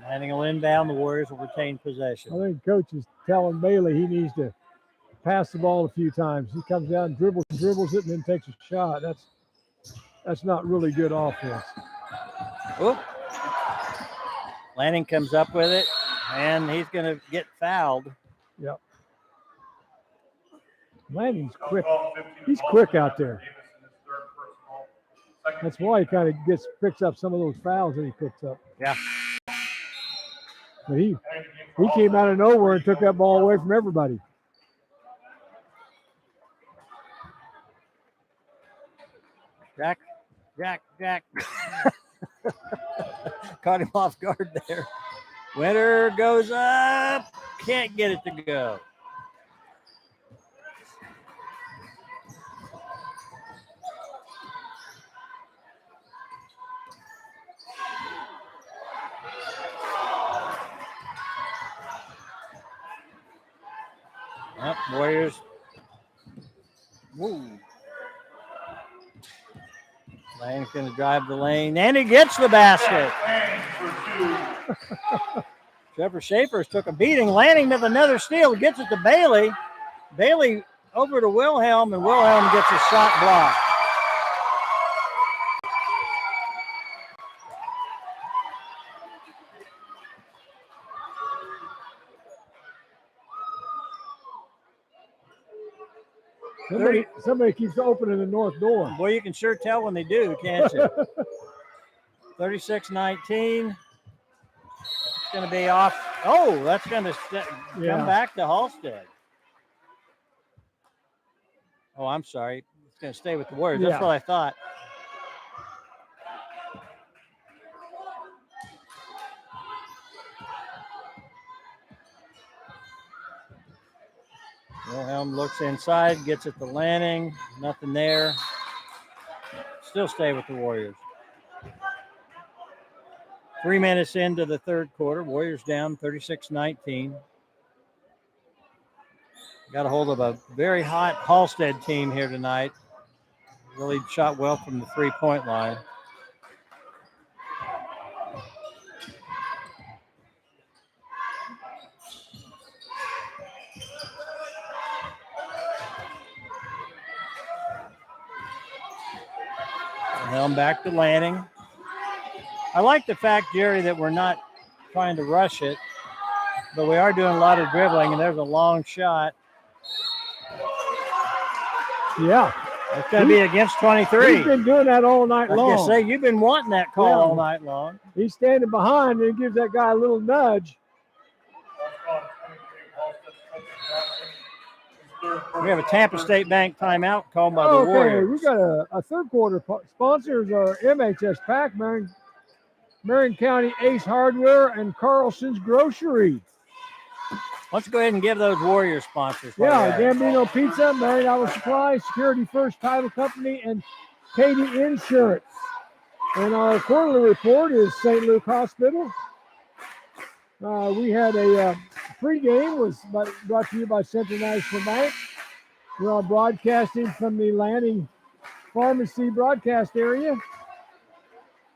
Lanning will inbound. The Warriors will retain possession. I think coach is telling Bailey he needs to pass the ball a few times. He comes down and dribbles it and then takes a shot. That's not really good offense. Oop. Lanning comes up with it, and he's going to get fouled. Yep. Lanning's quick. He's quick out there. That's why he kind of picks up some of those fouls that he picks up. Yeah. But he came out of nowhere and took that ball away from everybody. Jack. Caught him off guard there. Winter goes up. Can't get it to go. Warriors. Woo. Lane's going to drive the lane, and he gets the basket. Trevor Schaefer's took a beating. Lanning with another steal, gets it to Bailey. Bailey over to Wilhelm, and Wilhelm gets a shot blocked. Somebody keeps opening the north door. Boy, you can sure tell when they do, can't you? 36-19. It's going to be off. Oh, that's going to come back to Halstead. Oh, I'm sorry. It's going to stay with the Warriors. That's what I thought. Wilhelm looks inside, gets it to Lanning. Nothing there. Still stay with the Warriors. 3 minutes into the third quarter. Warriors down 36-19. Got a hold of a very hot Halstead team here tonight. Really shot well from the three-point line. Helm back to Lanning. I like the fact, Jerry, that we're not trying to rush it, but we are doing a lot of dribbling, and there's a long shot. Yeah. It's going to be against 23. He's been doing that all night long. I was going to say, you've been wanting that call all night long. He's standing behind and gives that guy a little nudge. We have a Tampa State Bank timeout called by the Warriors. We got a third quarter sponsors are MHS Pack, Marion County Ace Hardware, and Carlson's Grocery. Let's go ahead and give those Warriors sponsors. Yeah, Gambino Pizza, Marion Auto Supply, Security First Title Company, and Katie Insurance. And our quarterly report is St. Luke Hospital. We had a pregame was brought to you by Central National Bank. We're broadcasting from the Lanning Pharmacy broadcast area.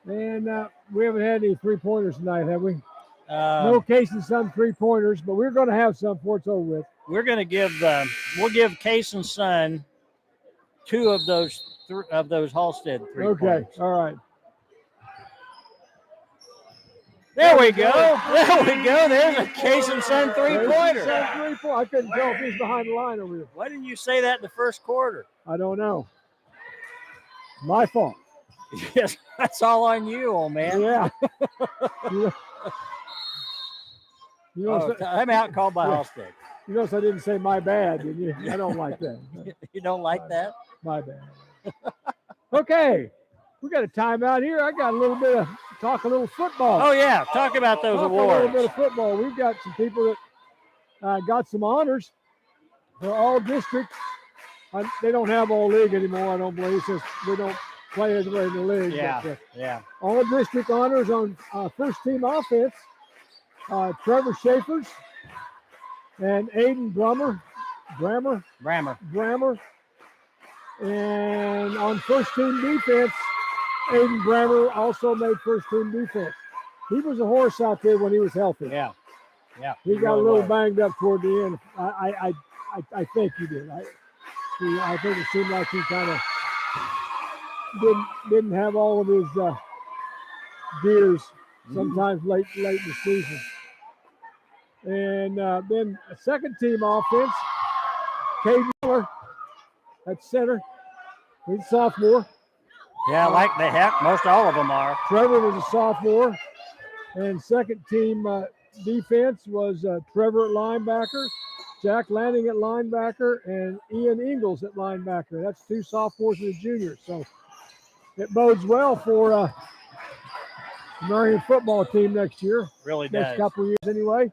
And we haven't had any three-pointers tonight, have we? No Case and Son three-pointers, but we're going to have some before it's over with. We're going to give we'll give Case and Son 2 of those Halstead three-pointers. Okay, all right. There we go. There's a Case and Son three-pointer. I couldn't tell if he's behind the line over here. Why didn't you say that in the first quarter? I don't know. My fault. Yes, that's all on you, old man. Yeah. I'm out called by Halstead. You notice I didn't say my bad, did you? I don't like that. You don't like that? My bad. Okay. We got a timeout here. I got a little bit of talk a little football. Oh, yeah. Talk about those awards. A little bit of football. We've got some people that got some honors for all districts. They don't have all league anymore, I don't believe, since we don't play everybody in the league. Yeah, but, yeah. All district honors on first team offense. Trevor Schaefer's and Aiden Brammer. And on first team defense, Aiden Brammer also made first team defense. He was a horse out there when he was healthy. Yeah. Yeah. He got really a little was. banged up toward the end. I think he did. I think it seemed like he kind of didn't have all of his gears sometimes late in the season. And then a second team offense, Caden Miller at center. He's a sophomore. Yeah, like the heck, most all of them are. Trevor was a sophomore. And second team defense was Trevor at linebacker, Jack Lanning at linebacker, and Ian Ingalls at linebacker. That's 2 sophomores and a junior. So it bodes well for the Marion football team next year. Really does. Next couple of years anyway.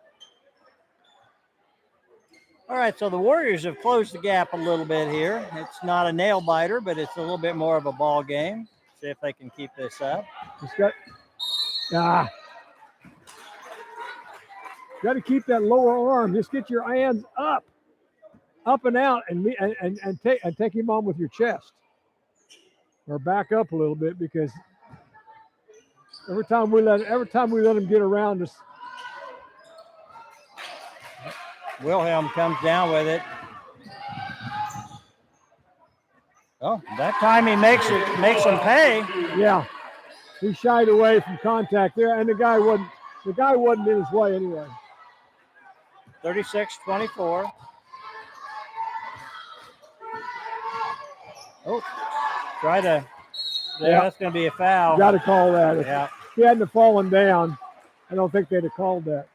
All right, so the Warriors have closed the gap a little bit here. It's not a nail biter, but it's a little bit more of a ball game. See if they can keep this up. Got to keep that lower arm. Just get your hands up and out, and take him on with your chest, or back up a little bit, because every time we let him get around us. Wilhelm comes down with it. Oh, that time he makes him pay. Yeah, he shied away from contact there, and the guy wasn't in his way anyway. 36-24. Oh, try to. Yeah, that's going to be a foul. Got to call that. Yeah. If he hadn't have fallen down, I don't think they'd have called that.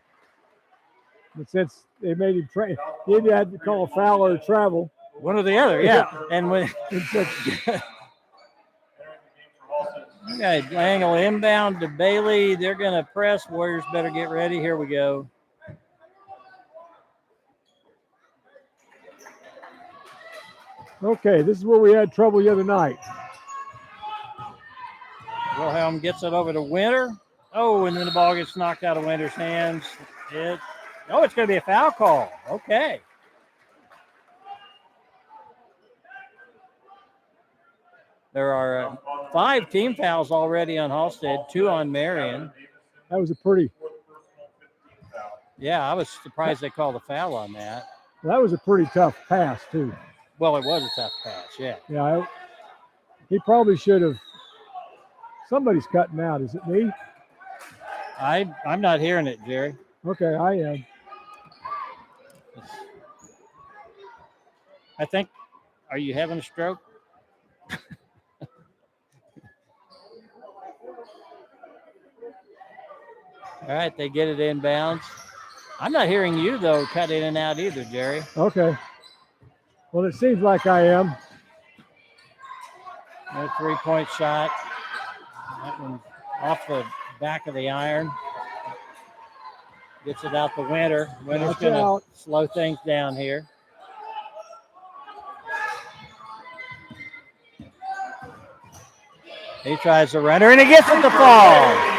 But since they made him train, he had to call a foul or a travel. One or the other, yeah. And when okay, Langle inbound to Bailey. They're going to press. Warriors better get ready. Here we go. Okay, this is where we had trouble the other night. Wilhelm gets it over to Winter. Oh, and then the ball gets knocked out of Winter's hands. It's going to be a foul call. Okay. There are 5 team fouls already on Halstead, 2 on Marion. That was a pretty. Yeah, I was surprised they called a foul on that. That was a pretty tough pass too. Well, it was a tough pass, yeah. Yeah, he probably should have. Somebody's cutting out. Is it me? I'm not hearing it, Jerry. Okay, I am. I think. Are you having a stroke? All right, they get it inbounds. I'm not hearing you, though, cut in and out either, Jerry. Okay. Well, it seems like I am. No 3-point shot. That one's off the back of the iron. Gets it out to Winter. Winter's going to slow things down here. He tries to run her, and he gets it to fall.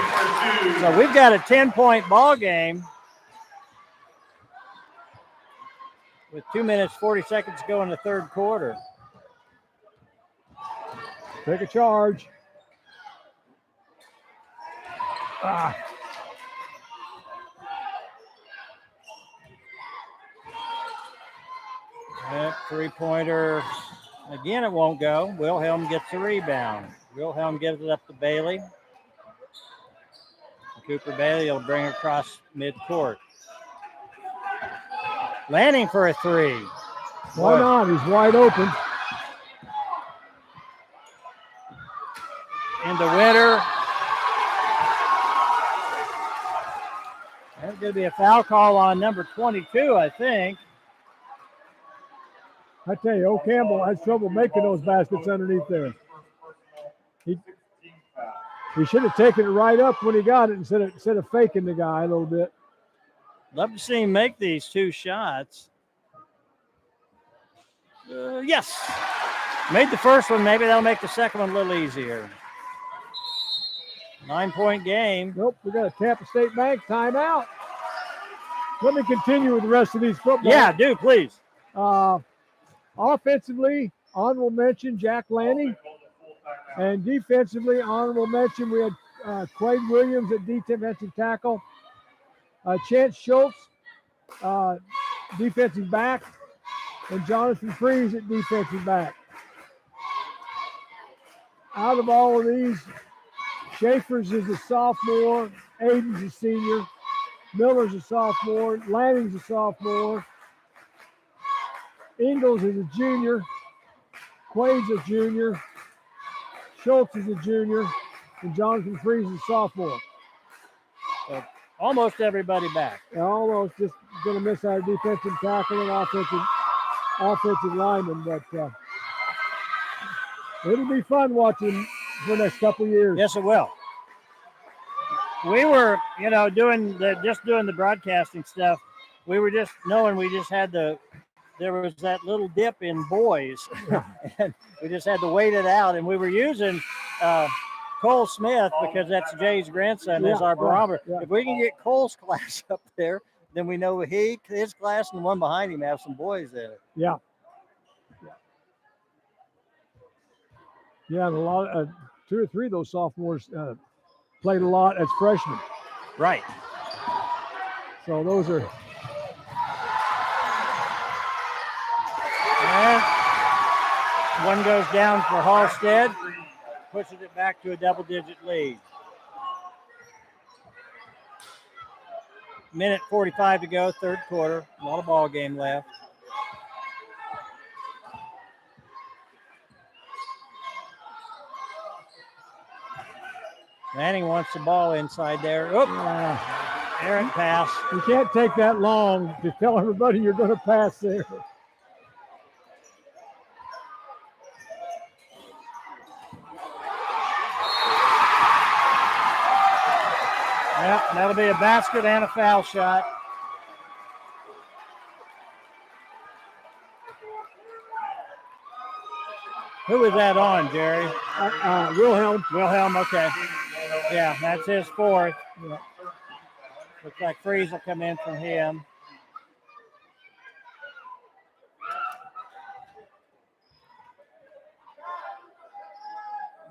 So we've got a 10-point ball game with 2 minutes, 40 seconds to go in the third quarter. Take a charge. Yep, 3-pointer. Again, it won't go. Wilhelm gets the rebound. Wilhelm gives it up to Bailey. Cooper Bailey will bring it across midcourt. Lanning for a 3. Why not? He's wide open. Into Winter. There's going to be a foul call on number 22, I think. I tell you, Campbell has trouble making those baskets underneath there. He should have taken it right up when he got it instead of faking the guy a little bit. Love to see him make these 2 shots. Yes. Made the first one. Maybe that'll make the second one a little easier. 9-point game. Nope, we got a Tampa State Bank timeout. Let me continue with the rest of these football. Yeah, do, please. Offensively, honorable mention, Jack Lanning. And defensively, honorable mention, we had Quade Williams at defensive tackle. Chance Schultz, defensive back. And Jonathan Freeze at defensive back. Out of all of these, Schaefer's is a sophomore, Aiden's a senior, Miller's a sophomore, Lanning's a sophomore, Ingalls is a junior, Quade's a junior, Schultz is a junior, and Jonathan Freeze is a sophomore. So almost everybody back. Almost just going to miss our defensive tackle and offensive lineman, but it'll be fun watching for the next couple of years. Yes, it will. We were, doing the broadcasting stuff. We were just knowing there was that little dip in boys, and we just had to wait it out. And we were using Cole Smith because that's Jay's grandson as our barometer. Yeah. If we can get Cole's class up there, then we know his class and the one behind him have some boys in it. Yeah. Yeah, and a lot, 2 or 3 of those sophomores played a lot as freshmen. Right. So those are. And one goes down for Halstead, pushes it back to a double-digit lead. Minute 45 to go, third quarter. Not a ball game left. Manning wants the ball inside there. Oop. Errant pass. You can't take that long to tell everybody you're going to pass there. Yep, that'll be a basket and a foul shot. Who was that on, Jerry? Wilhelm. Wilhelm, okay. Yeah, that's his fourth. Yeah. Looks like Freeze will come in from him.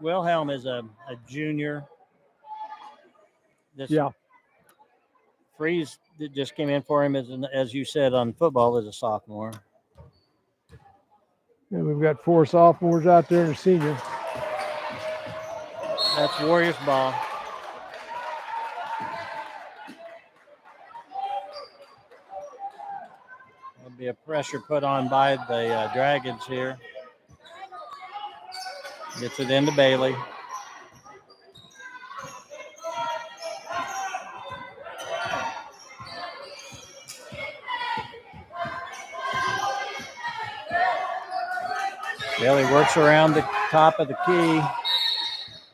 Wilhelm is a junior. Freeze that just came in for him as you said on football is a sophomore. And we've got 4 sophomores out there and a senior. That's Warriors ball. There'll be a pressure put on by the Dragons here. Gets it into Bailey. Bailey works around the top of the key.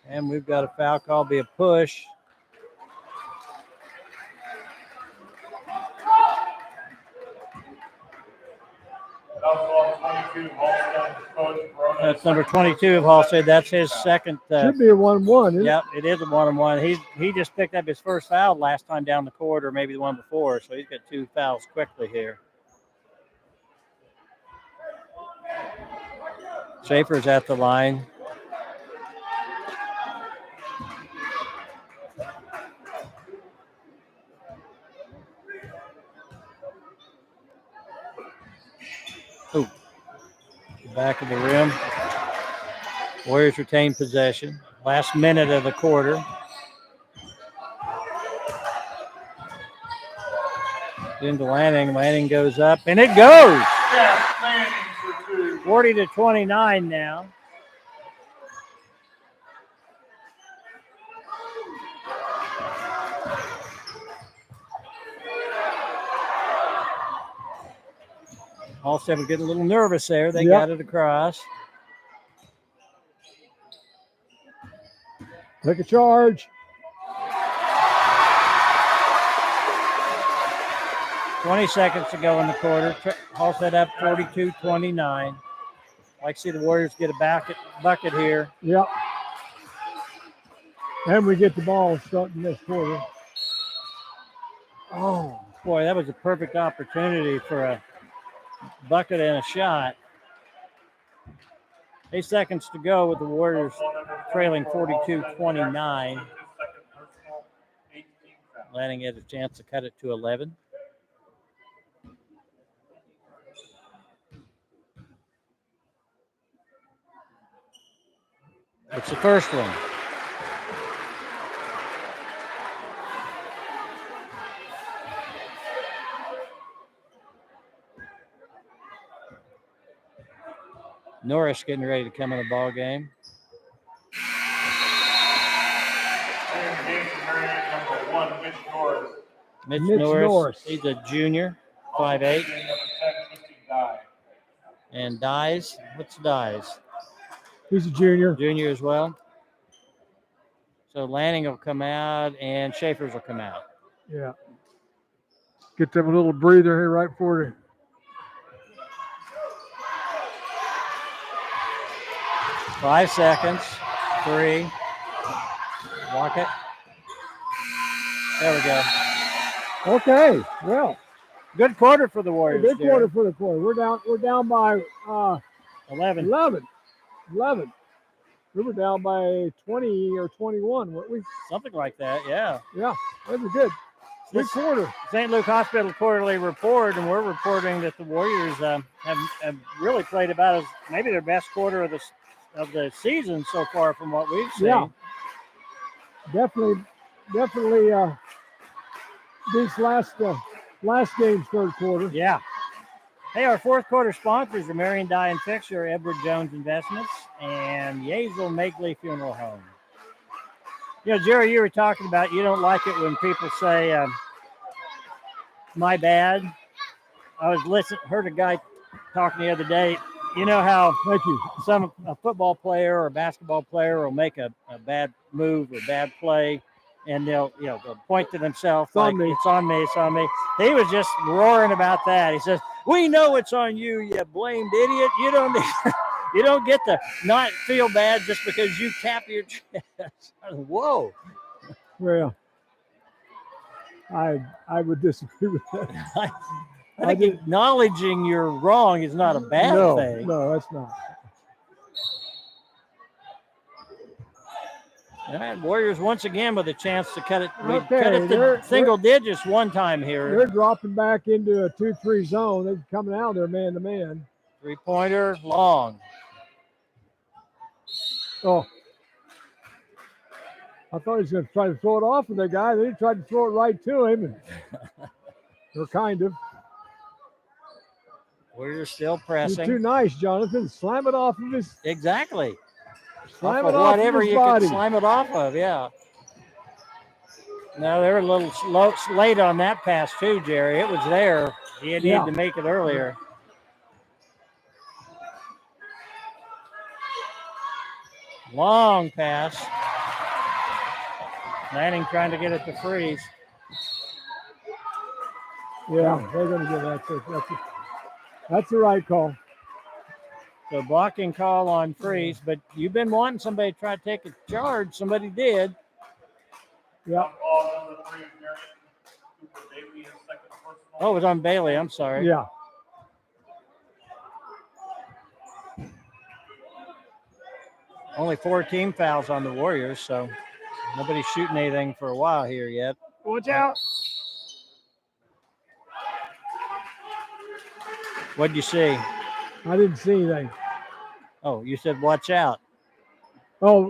And we've got a foul call, be a push. That's number 22 of Halstead. That's his second. Should be a 1-1. Yep, it is a 1-on-1. He just picked up his first foul last time down the court, or maybe the one before. So he's got 2 fouls quickly here. Schaefer's at the line. Ooh. Back of the rim. Warriors retain possession. Last minute of the quarter. Into Lanning. Lanning goes up, and it goes. 40-29 now. Halstead was getting a little nervous there. They got it across. Take a charge. 20 seconds to go in the quarter. Halstead up 42-29. Like to see the Warriors get a bucket here. Yep. And we get the ball starting this quarter. Oh, boy, that was a perfect opportunity for a bucket and a shot. 8 seconds to go with the Warriors trailing 42-29. Lanning had a chance to cut it to 11. It's the first one. Norris getting ready to come in the ball game. Number 1, Mitch Norris. Mitch Norris. He's a junior, 5'8". And Dyes. What's Dyes? He's a junior. Junior as well. So Lanning will come out and Schaefer's will come out. Yeah. Get them a little breather here right before the 5 seconds. 3. Walk it. There we go. Okay. Well, good quarter for the Warriors. Good quarter for the quarter. We're down by 11. 11. We were down by 20 or 21, weren't we? Something like that, yeah. Yeah, that was good. Good quarter. St. Luke Hospital quarterly report, and we're reporting that the Warriors have really played about maybe their best quarter of the season so far from what we've seen. Yeah, definitely. This last game's third quarter. Yeah. Hey, our fourth quarter sponsors are Marion Dye and Fixture, Edward Jones Investments, and Yazel Magley Funeral Home. You know, Jerry, you were talking about you don't like it when people say, my bad. I was heard a guy talking the other day. You know how a football player or a basketball player will make a bad move or bad play, and they'll point to themselves it's on me. He was just roaring about that. He says, "We know it's on you, you blamed idiot. You don't get to not feel bad just because you tap your chest." Whoa. Well, I would disagree with that. I think acknowledging you're wrong is not a bad thing. No, that's not. All right, Warriors once again with a chance to cut it. We Okay, cut it to single digits one time here. They're dropping back into a 2-3 zone. They're coming out there man-to-man. 3-pointer, long. Oh. I thought he was going to try to throw it off of the guy. Then he tried to throw it right to him. Or kind of. Warriors still pressing. You're too nice, Jonathan. Slam it off of his. Exactly. Slam it off whatever of his you body. can slam it off of, yeah. No, they're a little late on that pass too, Jerry. It was there. He had needed to make it earlier. Long pass. Lanning trying to get it to Freeze. Yeah, they're going to get that. That's the right call. So blocking call on Freeze, but you've been wanting somebody to try to take a charge. Somebody did. Yeah. Oh, it was on Bailey. I'm sorry. Yeah. Only 4 team fouls on the Warriors, so nobody's shooting anything for a while here yet. Watch out. What'd you see? I didn't see anything. Oh, you said watch out. Oh,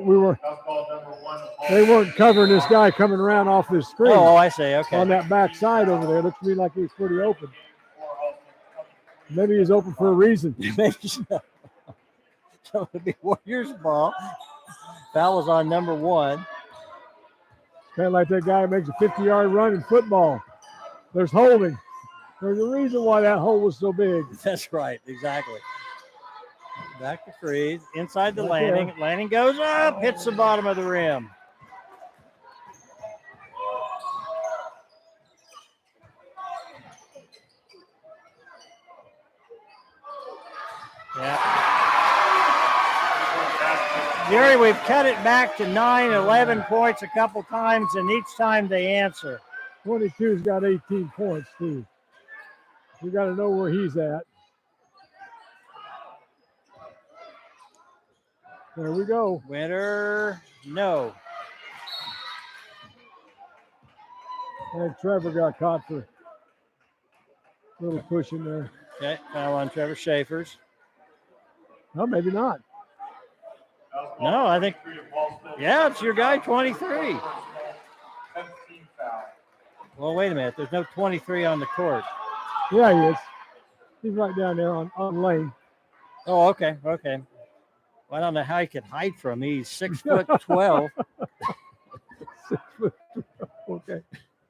they weren't covering this guy coming around off his screen. Oh, I see. Okay. On that back side over there. Looks to me like he was pretty open. Maybe he's open for a reason. Maybe so. So it'll be Warriors ball. Foul was on number 1. Kind of like that guy who makes a 50-yard run in football. There's holding. There's a reason why that hole was so big. That's right. Exactly. Back to Freeze. Inside the landing. Landing goes up. Hits the bottom of the rim. Yeah. Jerry, we've cut it back to 9, 11 points a couple times, and each time they answer. 22's got 18 points, too. We got to know where he's at. There we go. Winner, no. And Trevor got caught for a little push in there. Okay, foul on Trevor Schaefer's. No, maybe not. No, I think, yeah, it's your guy, 23. 17 foul. Well, wait a minute. There's no 23 on the court. Yeah, he is. He's right down there on lane. Oh, okay. Well, I don't know how he could hide from me. He's 6'12". 6'12". Okay.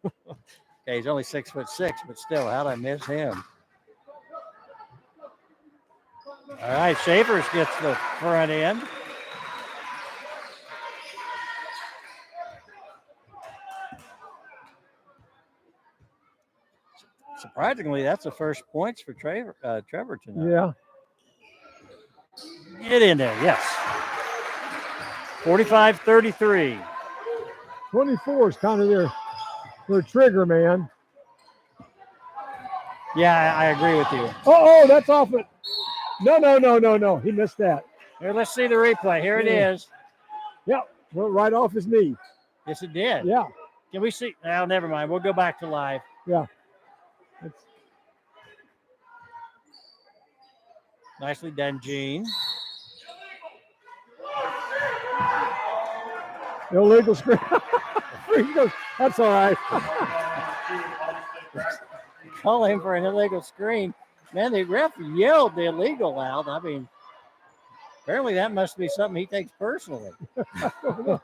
Okay, he's only 6'6", but still, how'd I miss him? All right, Schaefer's gets the front end. Surprisingly, that's the first points for Trevor tonight. Yeah. Get in there, yes. 45-33. 24 is kind of their trigger man. Yeah, I agree with you. Oh, that's off it. No. He missed that. Here, let's see the replay. Here it is. Yep. Went right off his knee. Yes, it did. Yeah. Can we see? Oh, never mind. We'll go back to live. Yeah. Nicely done, Gene. Illegal screen. That's all right. Call him for an illegal screen. Man, the ref yelled the illegal out. I mean, apparently that must be something he takes personally. All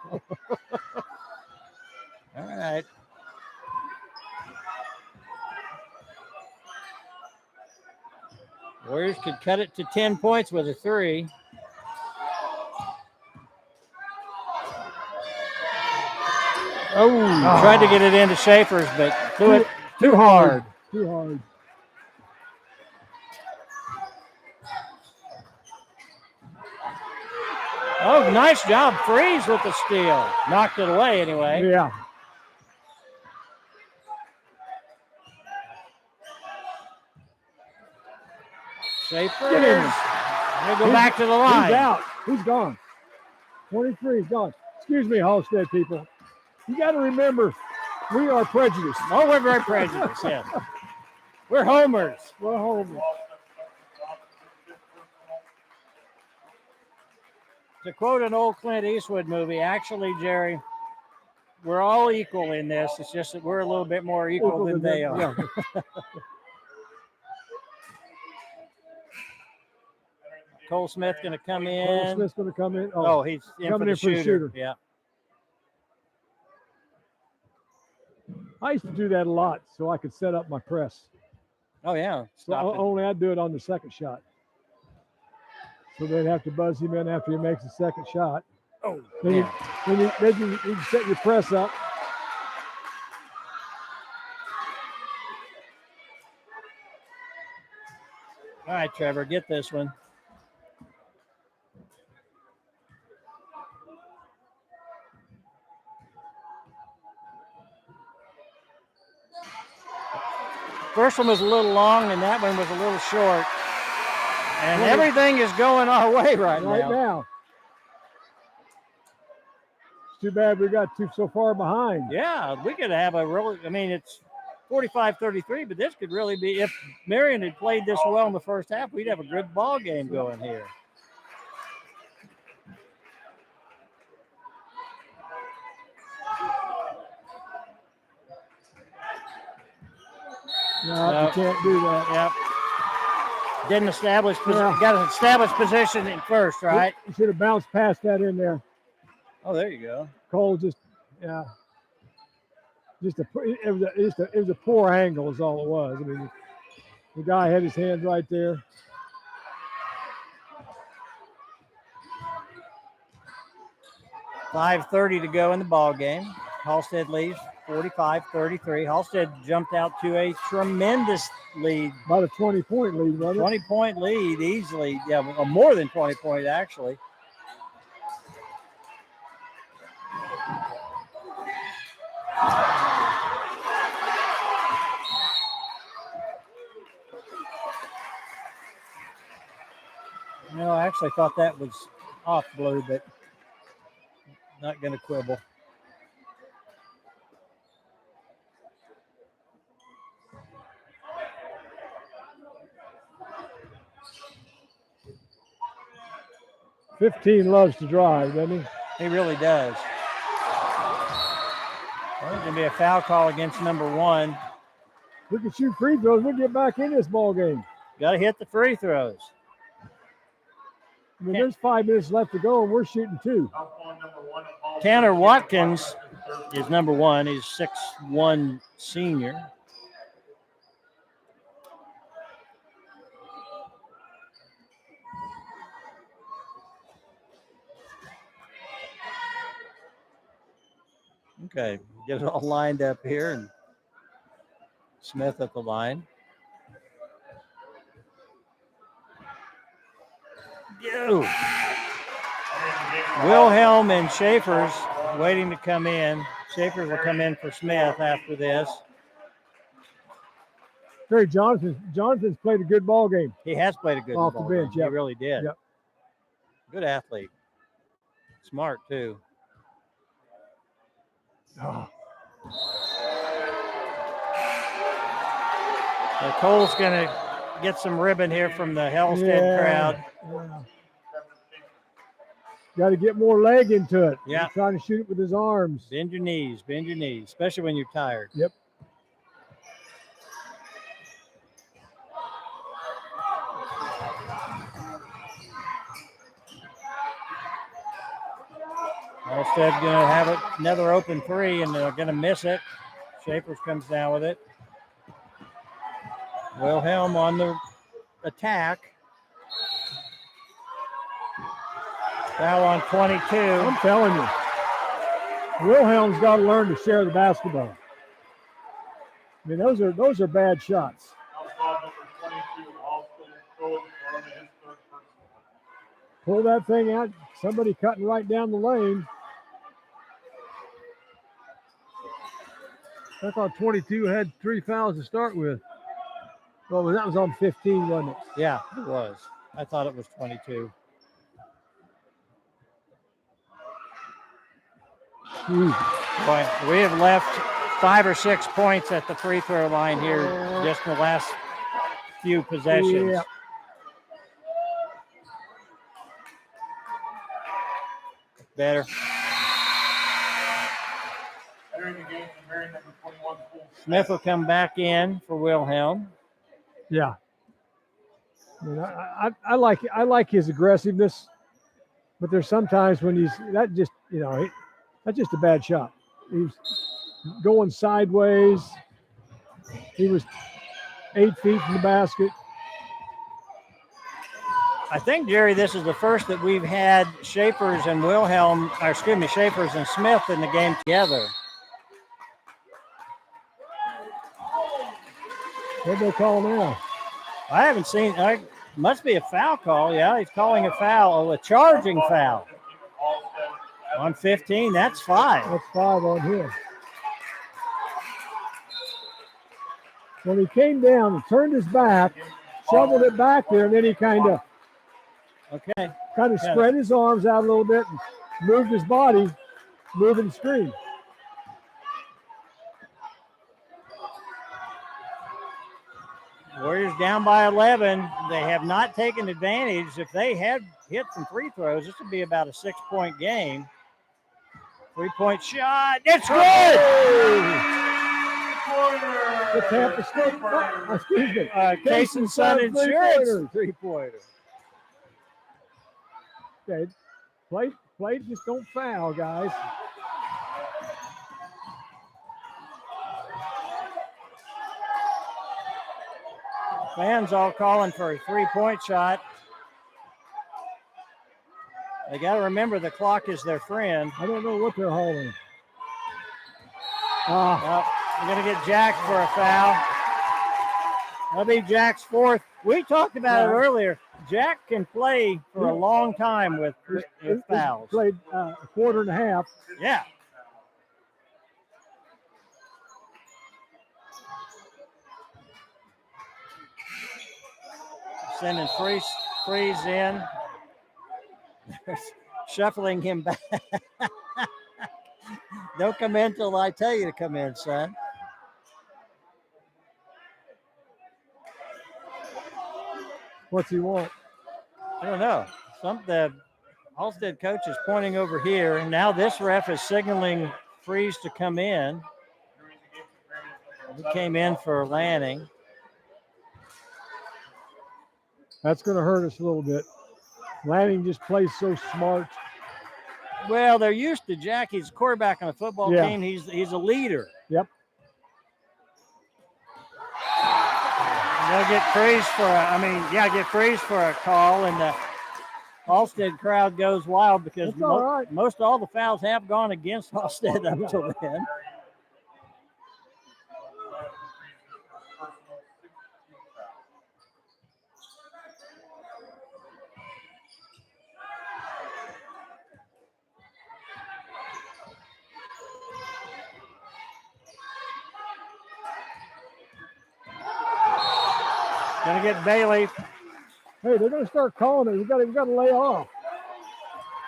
right. Warriors could cut it to 10 points with a 3. Oh, tried to get it into Schaefer's, but too hard. Too hard. Oh, nice job, Freeze with the steal. Knocked it away anyway. Yeah. Schaefer. Get in. He'll go back to the line. He's out. He's gone. 23 is gone. Excuse me, Halstead people. You got to remember, we are prejudiced. Oh, we're very prejudiced, yes. We're homers. We're homers. To quote an old Clint Eastwood movie, actually, Jerry, we're all equal in this. It's just that we're a little bit more equal than they are. Yeah. Cole Smith going to come in. Cole Smith's going to come in. Oh, he's in for the shooter. Yeah. I used to do that a lot so I could set up my press. Oh, yeah. So only I'd do it on the second shot. So they'd have to buzz him in after he makes the second shot. Oh, then you set your press up. All right, Trevor, get this one. First one was a little long, and that one was a little short. And everything is going our way right now. It's too bad we got so far behind. Yeah, we could have a really, I mean, it's 45-33, but this could really be, if Marion had played this well in the first half, we'd have a good ball game going here. No, you can't do that. Yep. Didn't establish position. Got to establish position in first, right? You should have bounced past that in there. Oh, there you go. Cole it was a poor angle is all it was. I mean, the guy had his hands right there. .5:30 to go in the ball game. Halstead leads 45-33. Halstead jumped out to a tremendous lead. About a 20-point lead, wasn't it? 20-point lead easily. Yeah, well, more than 20 points actually. No, I actually thought that was off blue, but not going to quibble. 15 loves to drive, doesn't he? He really does. Well, there's going to be a foul call against number 1. We can shoot free throws. We'll get back in this ball game. Got to hit the free throws. I mean, there's 5 minutes left to go, and we're shooting 2. Tanner Watkins is number 1. He's 6'1" senior. Okay, get it all lined up here, and Smith at the line. Yo. Wilhelm and Schaefer's waiting to come in. Schaefer's will come in for Smith after this. Terry Jonathan's played a good ball game. He has played a good off ball the bench. game. Yep. He really did. Yep. Good athlete. Smart, too. Oh. So Cole's going to get some ribbon here from the Halstead crowd. Yeah. Got to get more leg into it. Yeah. He's trying to shoot it with his arms. Bend your knees, especially when you're tired. Yep. Halstead going to have another open 3, and they're going to miss it. Schaefer comes down with it. Wilhelm on the attack. Foul on 22. I'm telling you, Wilhelm's got to learn to share the basketball. I mean, those are bad shots. Pull that thing out. Somebody cutting right down the lane. I thought 22 had 3 fouls to start with. Well, that was on 15, wasn't it? Yeah, it was. I thought it was 22. Boy, we have left 5 or 6 points at the free throw line here just in the last few possessions. Yeah. Better. Smith will come back in for Wilhelm. Yeah. I mean, I like his aggressiveness, but there's sometimes when that's just a bad shot. He's going sideways. He was 8 feet from the basket. I think, Jerry, this is the first that we've had Schaefer's and Schaefer's and Smith in the game together. What do they call now? I haven't seen. Must be a foul call. Yeah, he's calling a foul, a charging foul. On 15, that's 5. That's 5 on him. When he came down and turned his back, shoveled it back there, and then he kind of spread his arms out a little bit and moved his body, moving the screen. Warriors down by 11. They have not taken advantage. If they had hit some free throws, this would be about a 6-point game. 3-point shot. It's good. The Tampa State, excuse me. Case and Son Insurance 3-pointer. Okay, play, just don't foul, guys. Fans all calling for a 3-point shot. They got to remember the clock is their friend. I don't know what they're holding. Well, we're going to get Jack for a foul. That'll be Jack's 4th. We talked about it earlier. Jack can play for a long time with fouls. Played a quarter and a half. Yeah. Sending Freeze in. Shuffling him back. Don't come in till I tell you to come in, son. What's he want? I don't know. Halstead coach is pointing over here, and now this ref is signaling Freeze to come in. He came in for Lanning. That's going to hurt us a little bit. Lanning just plays so smart. Well, they're used to Jack. He's a quarterback on a football team. He's a leader. Yep. They'll get Freeze for get Freeze for a call, and the Halstead crowd goes wild because most all the fouls have gone against Halstead up until then. Gonna get Bailey. Hey, they're gonna start calling it. We got to lay off.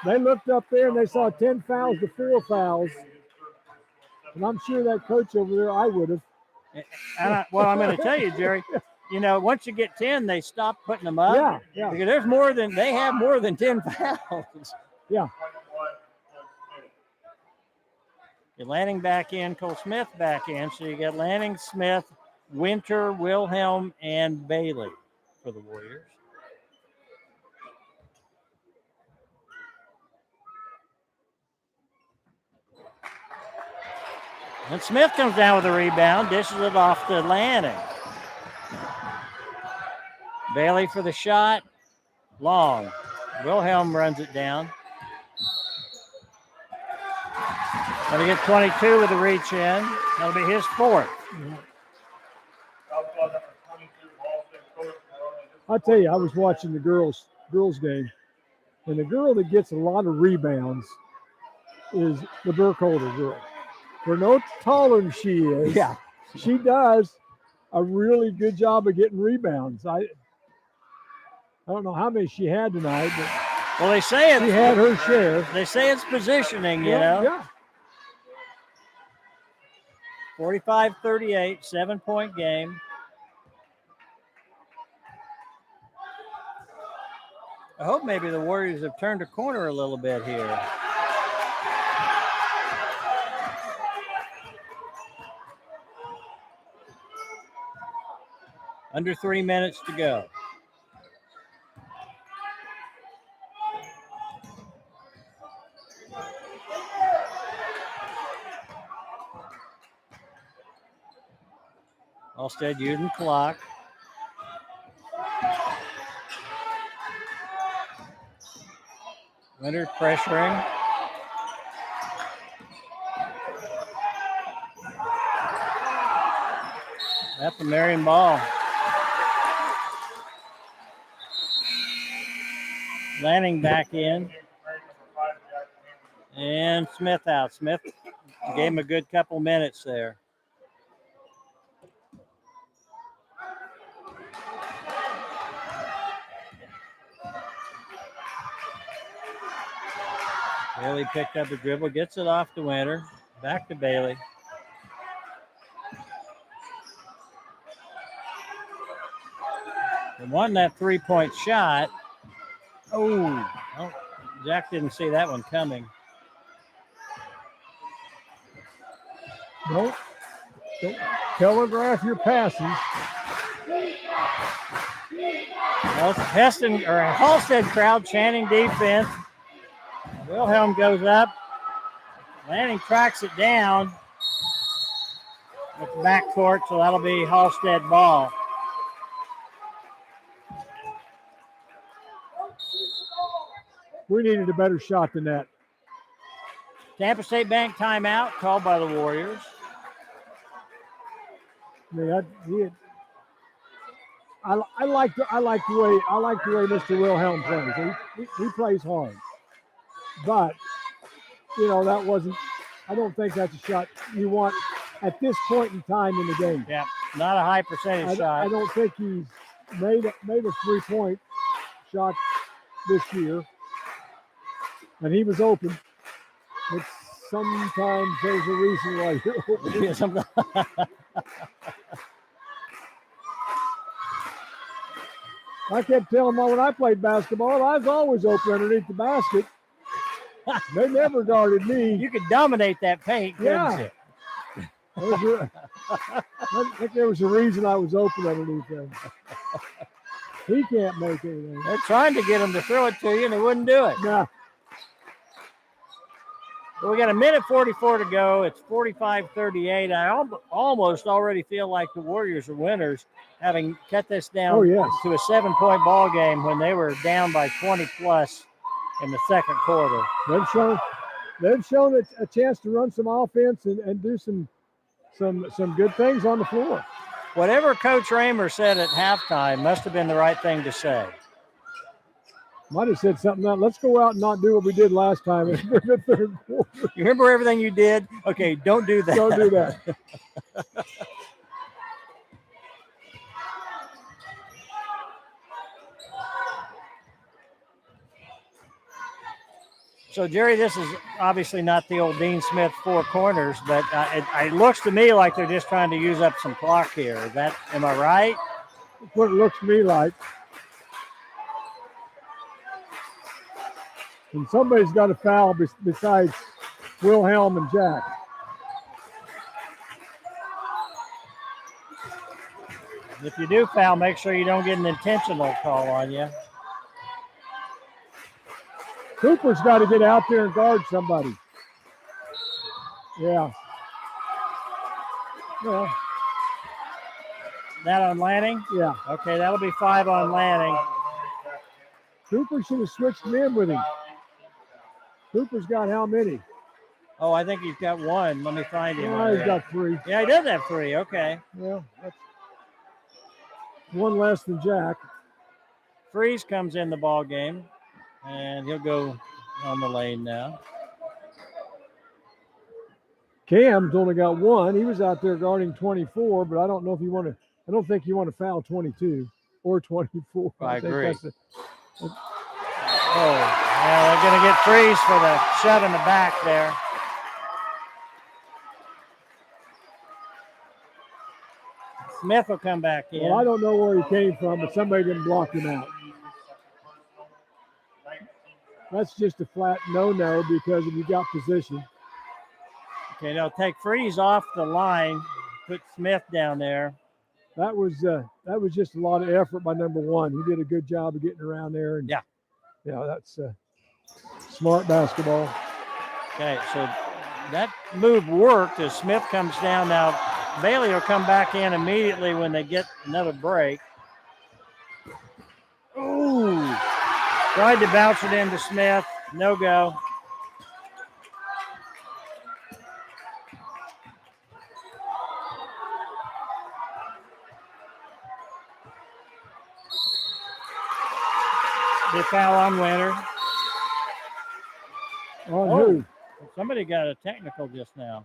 They looked up there and they saw 10 fouls to 4 fouls. And I'm sure that coach over there, I would have. I'm going to tell you, Jerry, once you get 10, they stop putting them up. Yeah. Because they have more than 10 fouls. Yeah. You're Lanning back in, Cole Smith back in. So you got Lanning, Smith, Winter, Wilhelm, and Bailey for the Warriors. And Smith comes down with a rebound, dishes it off to Lanning. Bailey for the shot, long. Wilhelm runs it down. Gonna get 22 with a reach in. That'll be his 4th. I'll tell you, I was watching the girls game, and the girl that gets a lot of rebounds is the Burkholder girl. For no taller than she is, she does a really good job of getting rebounds. I don't know how many she had tonight, but they say she had her share. They say it's positioning, Yeah. 45-38, 7-point game. I hope maybe the Warriors have turned a corner a little bit here. Under 3 minutes to go. Halstead using clock. Winter pressuring. That's the Marion ball. Lanning back in. And Smith out. Smith gave him a good couple minutes there. Bailey picked up a dribble, gets it off to Winter. Back to Bailey. And won that 3-point shot. Oh, Jack didn't see that one coming. Don't telegraph your passes. Well, Halstead crowd chanting defense. Wilhelm goes up. Lanning tracks it down with the backcourt, so that'll be Halstead ball. We needed a better shot than that. Tampa State Bank timeout called by the Warriors. I like the way Mr. Wilhelm plays. He plays hard. But, that wasn't, I don't think that's a shot you want at this point in time in the game. Yeah, not a high percentage shot. I don't think he's made a 3-point shot this year. And he was open. But sometimes there's a reason why you're open. I kept telling him when I played basketball, I was always open underneath the basket. They never guarded me. You could dominate that paint, couldn't Yeah. you? I think there was a reason I was open underneath them. He can't make anything. They're trying to get him to throw it to you, and they wouldn't do it. Nah. Well, we got a minute 44 to go. It's 45-38. I almost already feel like the Warriors are winners, having cut this down to a 7-point ball game when they were down by 20 plus in the second quarter. They've shown a chance to run some offense and do some good things on the floor. Whatever Coach Raymer said at halftime must have been the right thing to say. Might have said something else. Let's go out and not do what we did last time in the third quarter. You remember everything you did? Okay, don't do that. Don't do that. So, Jerry, this is obviously not the old Dean Smith four corners, but it looks to me like they're just trying to use up some clock here. Am I right? That's what it looks to me like. And somebody's got a foul besides Wilhelm and Jack. If you do foul, make sure you don't get an intentional call on you. Cooper's got to get out there and guard somebody. Yeah. Well, that on Lanning? Yeah. Okay, that'll be 5 on Lanning. Cooper should have switched men with him. Cooper's got how many? Oh, I think he's got 1. Let me find him. Oh, he's got 3. Yeah, he does have 3. Okay. Well, that's 1 less than Jack. Freeze comes in the ball game, and he'll go on the lane now. Cam's only got 1. He was out there guarding 24, but I don't know if you want to. I don't think you want to foul 22 or 24. I agree. Yeah, they're going to get Freeze for the shove in the back there. Smith will come back in. Well, I don't know where he came from, but somebody didn't block him out. That's just a flat no-no because if you got position. Okay, they'll take Freeze off the line, put Smith down there. That was just a lot of effort by number 1. He did a good job of getting around there. And yeah, that's smart basketball. Okay, so that move worked as Smith comes down. Now Bailey will come back in immediately when they get another break. Ooh, tried to bounce it into Smith. No go. They foul on Winter. On who? Somebody got a technical just now.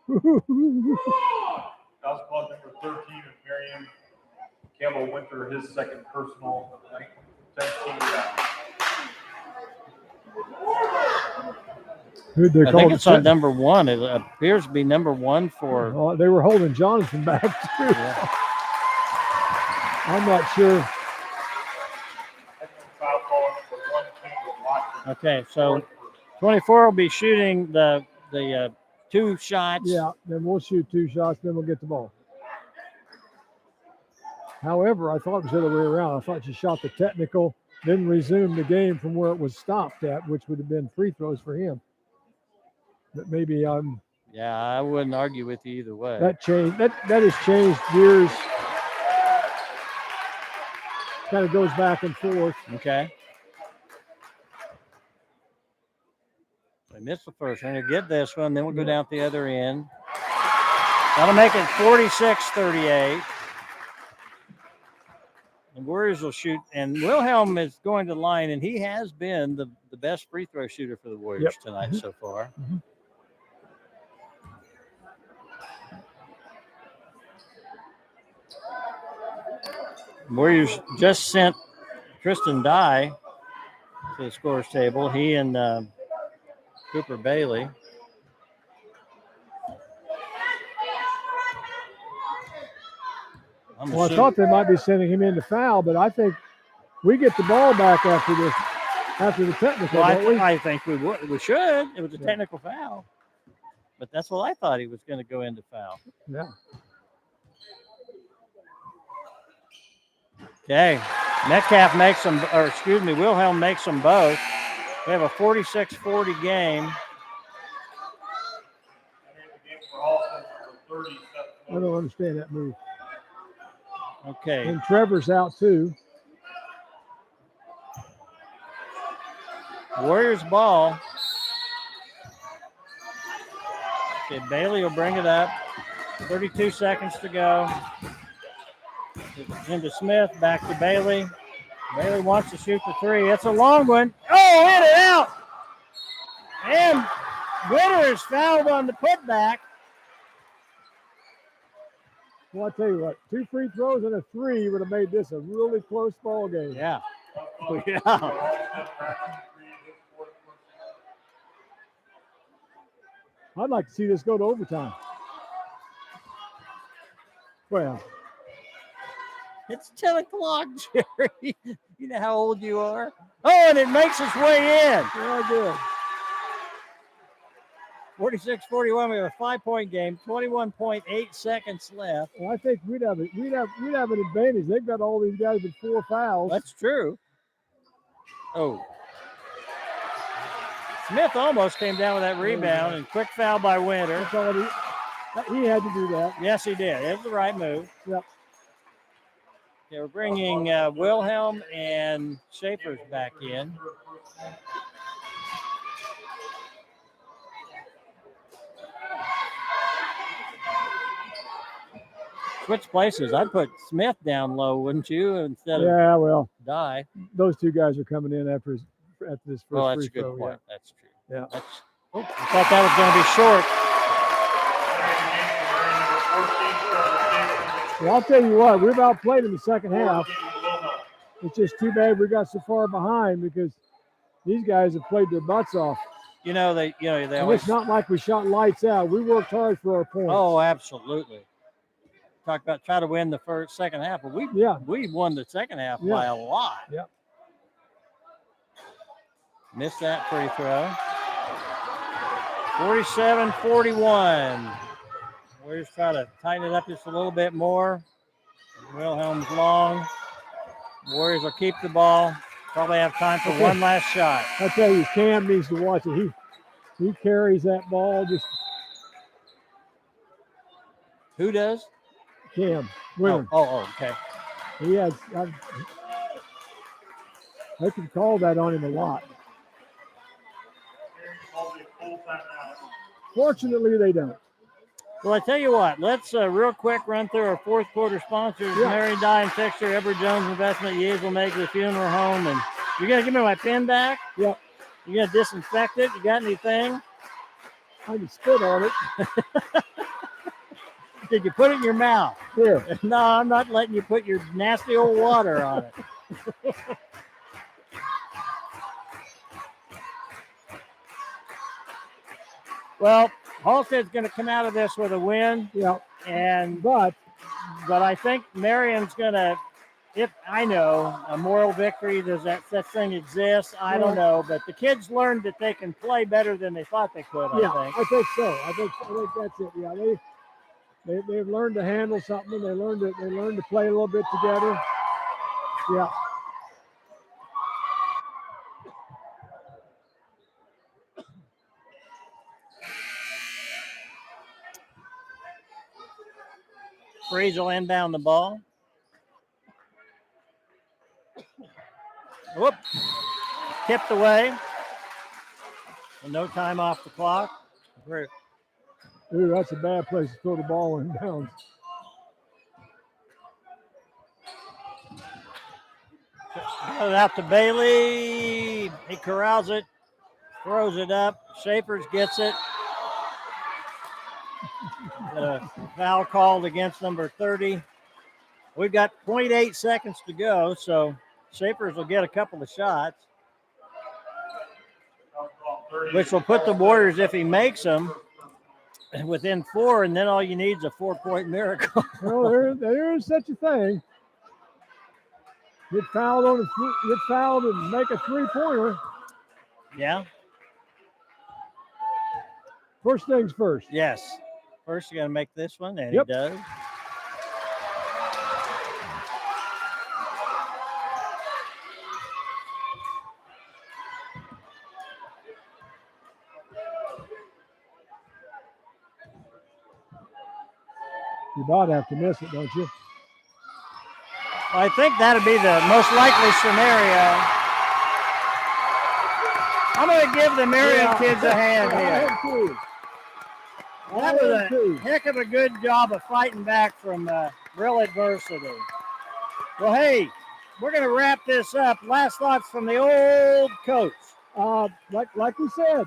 That was called number 13 of Marion. Campbell Winter, his second personal. 17 Who'd they I call think it? it's on number 1. It appears to be number 1 for. Oh, they were holding Jonathan back too. Yeah. I'm not sure. Okay, so 24 will be shooting the 2 shots. Yeah, then we'll shoot 2 shots, then we'll get the ball. However, I thought it was the other way around. I thought you shot the technical, then resumed the game from where it was stopped at, which would have been free throws for him. But maybe I'm. Yeah, I wouldn't argue with you either way. That changed. That has changed gears. Kind of goes back and forth. Okay. They missed the first one. They'll get this one, then we'll go down at the other end. That'll make it 46-38. The Warriors will shoot, and Wilhelm is going to the line, and he has been the best free throw shooter for the Warriors tonight so far. Mm-hmm. Warriors just sent Tristan Dye to the scores table. He and Cooper Bailey. Well, I thought they might be sending him in to foul, but I think We get the ball back after the technical. Well, don't we? I think we would. We should. It was a Yeah. technical foul. But that's what I thought he was going to go into foul. Yeah. Okay. Metcalf makes them, or excuse me, Wilhelm makes them both. We have a 46-40 game. I don't understand that move. Okay. And Trevor's out too. Warriors ball. Okay, Bailey will bring it up. 32 seconds to go. Into Smith, back to Bailey. Bailey wants to shoot the three. It's a long one. Oh, hit it out. And Winter is fouled on the putback. Well, I'll tell you what, 2 free throws and a 3 would have made this a really close ball game. Yeah. Yeah. I'd like to see this go to overtime. Well, It's 10 o'clock, Jerry. You know how old you are. Oh, and it makes its way in. yeah, good. 46-41. We have a 5-point game. 21.8 seconds left. Well, I think we'd have an advantage. They've got all these guys with 4 fouls. That's true. Oh. Smith almost came down with that rebound, and quick foul by Winter. That's all he had to do that. Yes, he did. It was the right move. Yep. Okay, we're bringing Wilhelm and Schaefer's back in. Switch places. I'd put Smith down low, wouldn't you, instead of Yeah, well, Die? those 2 guys are coming in after this first Well, that's free a good throw. point. That's true. Yeah. That's, I thought that was going to be short. Well, I'll tell you what, we've outplayed in the second half. It's just too bad we got so far behind because these guys have played their butts off. They And always. it's not like we shot lights out. We worked hard for our points. Oh, absolutely. Talk about try to win the second half, but we won the second half by a lot. Yep. Missed that free throw. 47-41. Warriors try to tighten it up just a little bit more. Wilhelm's long. Warriors will keep the ball. Probably have time for one last shot. I tell you, Cam needs to watch it. He carries that ball just. Who does? Cam. Winner. Okay. He has. I can call that on him a lot. Fortunately, they don't. Well, I tell you what, let's real quick run through our fourth quarter sponsors. Yeah. Marion Dye and Fixture, Edward Jones Investment, Yeas will make the funeral home. And you're going to give me my pen back? Yep. You're going to disinfect it? You got anything? I can spit on it. Did you put it in your mouth? Here. No, I'm not letting you put your nasty old water on it. Well, Halstead's going to come out of this with a win. Yeah. But I think Marion's going to, if I know, a moral victory, does that such thing exist? I don't know. But the kids learned that they can play better than they thought they could, Yeah, I think. I think so. I think that's it. Yeah, they've learned to handle something. They learned to play a little bit together. Yeah. Freeze will inbound the ball. Whoop. Tipped away. And no time off the clock. Ooh, that's a bad place to throw the ball in bounds. Got it out to Bailey. He corrals it. Throws it up. Schaefer's gets it. Got a foul called against number 30. We've got 0.8 seconds to go, so Schaefer's will get a couple of shots, which will put the Warriors, if he makes them, within 4, and then all you need is a 4-point miracle. Well, there is such a thing. Get fouled and make a 3-pointer. Yeah. First things first. Yes. First, you got to make this one, and Yep. he does. You about have to miss it, don't you? I think that'd be the most likely scenario. I'm going to give the Marion kids a hand here. That was a heck of a good job of fighting back from real adversity. Well, hey, we're going to wrap this up. Last thoughts from the old coach. Like we said,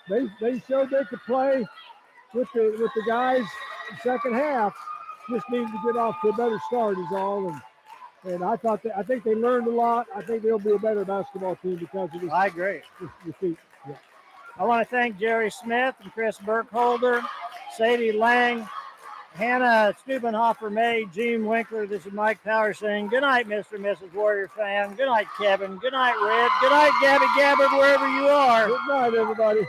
they showed they could play with the guys in the second half. Just needed to get off to a better start is all. And I think they learned a lot. I think they'll be a better basketball team because of this. I agree. This defeat. Yeah. I want to thank Jerry Smith and Chris Burkholder, Sadie Lang, Hannah Stubenhofer-May, Gene Winkler. This is Mike Powers saying good night, Mr. and Mrs. Warrior fan. Good night, Kevin. Good night, Red. Good night, Gabby Gabbard, wherever you are. Good night, everybody.